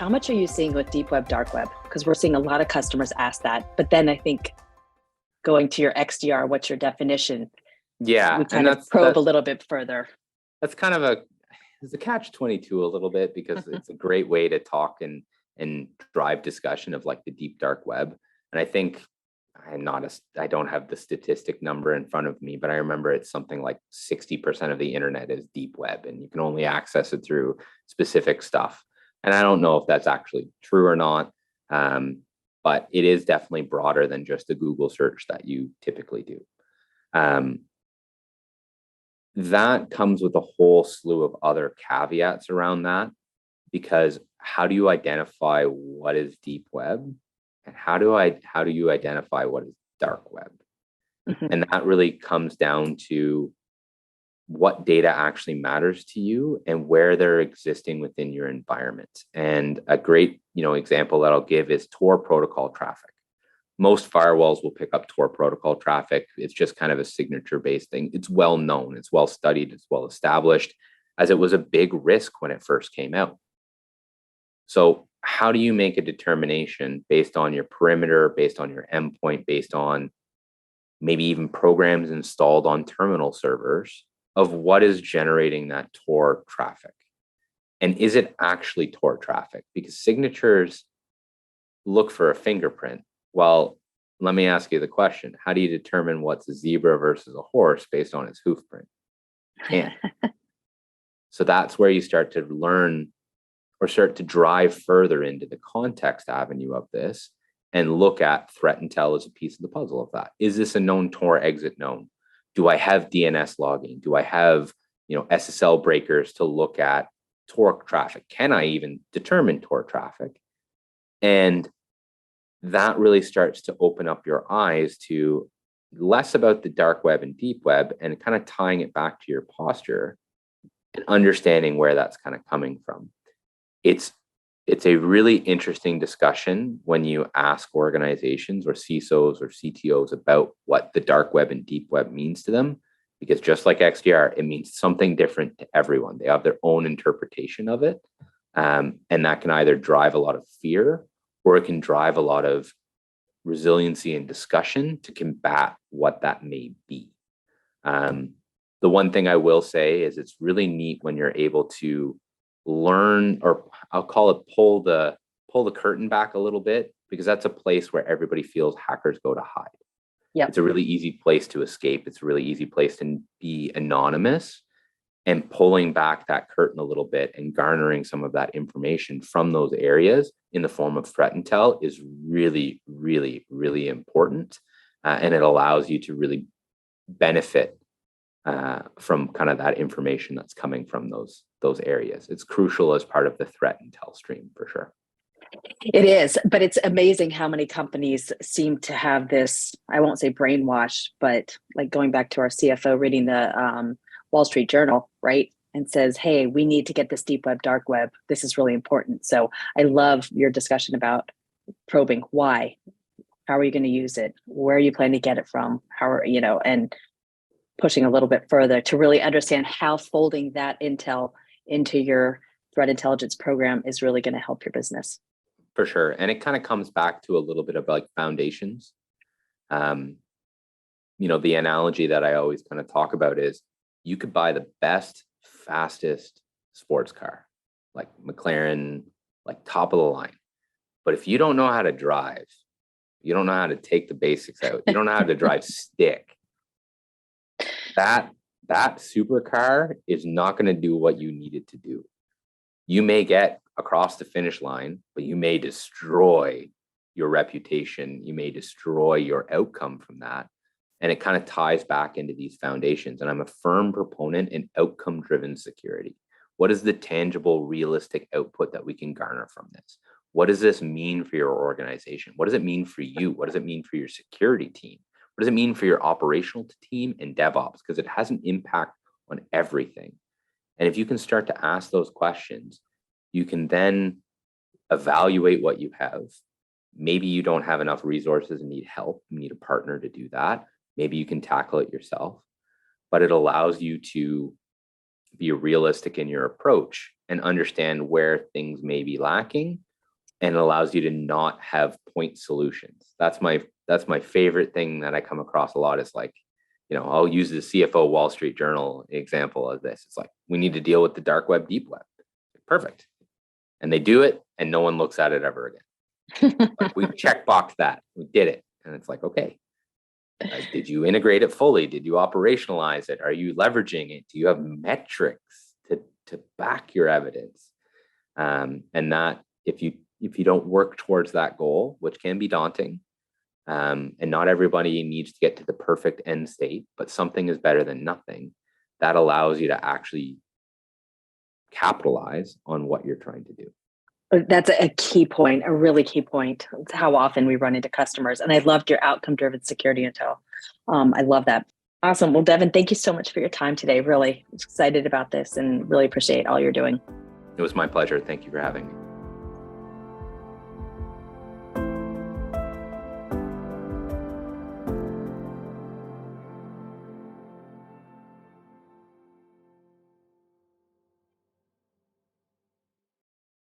how much are you seeing with deep web, dark web? Because we're seeing a lot of customers ask that. But then I think going to your XDR, what's your definition? Yeah, we kind of probe a little bit further. That's kind of it's a catch-22 a little bit, because it's a great way to talk and drive discussion of like the deep dark web. And I think I don't have the statistic number in front of me, but I remember it's something like 60% of the internet is deep web, and you can only access it through specific stuff. And I don't know if that's actually true or not, but it is definitely broader than just a Google search that you typically do. That comes with a whole slew of other caveats around that, because how do you identify what is deep web, and how do you identify what is dark web? Mm-hmm. And that really comes down to what data actually matters to you and where they're existing within your environment. And a great, example that I'll give is Tor protocol traffic. Most firewalls will pick up Tor protocol traffic. It's just kind of a signature-based thing. It's well known, it's well studied, it's well established, as it was a big risk when it first came out. So how do you make a determination based on your perimeter, based on your endpoint, based on maybe even programs installed on terminal servers, of what is generating that Tor traffic? And is it actually Tor traffic? Because signatures look for a fingerprint. Well, let me ask you the question. How do you determine what's a zebra versus a horse based on its hoof print? You can't. So that's where you start to learn or start to drive further into the context avenue of this and look at threat intel as a piece of the puzzle of that. Is this a known Tor exit known? Do I have DNS logging? Do I have, SSL breakers to look at Tor traffic? Can I even determine Tor traffic? And that really starts to open up your eyes to less about the dark web and deep web, and kind of tying it back to your posture and understanding where that's kind of coming from. It's a really interesting discussion when you ask organizations or CISOs or CTOs about what the dark web and deep web means to them, because just like XDR, it means something different to everyone. They have their own interpretation of it. And that can either drive a lot of fear, or it can drive a lot of resiliency and discussion to combat what that may be. The one thing I will say is it's really neat when you're able to learn, or I'll call it pull the curtain back a little bit, because that's a place where everybody feels hackers go to hide. Yep. It's a really easy place to escape. It's a really easy place to be anonymous, and pulling back that curtain a little bit and garnering some of that information from those areas in the form of threat intel is really, really, really important. And it allows you to really benefit from kind of that information that's coming from those areas. It's crucial as part of the threat intel stream, for sure. It is, but it's amazing how many companies seem to have this, I won't say brainwash, but like going back to our CFO reading the Wall Street Journal, right? And says, hey, we need to get this deep web, dark web. This is really important. So I love your discussion about probing. Why? How are you going to use it? Where are you planning to get it from? And pushing a little bit further to really understand how folding that intel into your threat intelligence program is really going to help your business. For sure. And it kind of comes back to a little bit of like foundations. The analogy that I always kind of talk about is you could buy the best, fastest sports car, like McLaren, like top of the line. But if you don't know how to drive, you don't know how to take the basics out, you don't know how to drive stick, that supercar is not going to do what you need it to do. You may get across the finish line, but you may destroy your reputation. You may destroy your outcome from that. And it kind of ties back into these foundations. And I'm a firm proponent in outcome-driven security. What is the tangible, realistic output that we can garner from this? What does this mean for your organization? What does it mean for you? What does it mean for your security team? What does it mean for your operational team and DevOps? Because it has an impact on everything. And if you can start to ask those questions, you can then evaluate what you have. Maybe you don't have enough resources and need help. You need a partner to do that. Maybe you can tackle it yourself, but it allows you to be realistic in your approach and understand where things may be lacking and it allows you to not have point solutions. That's my favorite thing that I come across a lot is like, I'll use the CFO Wall Street Journal example of this. It's like, we need to deal with the dark web, deep web. Perfect. And they do it and no one looks at it ever again. Like, we checkboxed that. We did it. And it's like, okay, did you integrate it fully? Did you operationalize it? Are you leveraging it? Do you have metrics to back your evidence? And that if you don't work towards that goal, which can be daunting, and not everybody needs to get to the perfect end state, but something is better than nothing, that allows you to actually capitalize on what you're trying to do. That's a key point, a really key point. It's how often we run into customers. And I loved your outcome-driven security intel. I love that. Awesome. Well, Devin, thank you so much for your time today. Really excited about this and really appreciate all you're doing. It was my pleasure. Thank you for having me.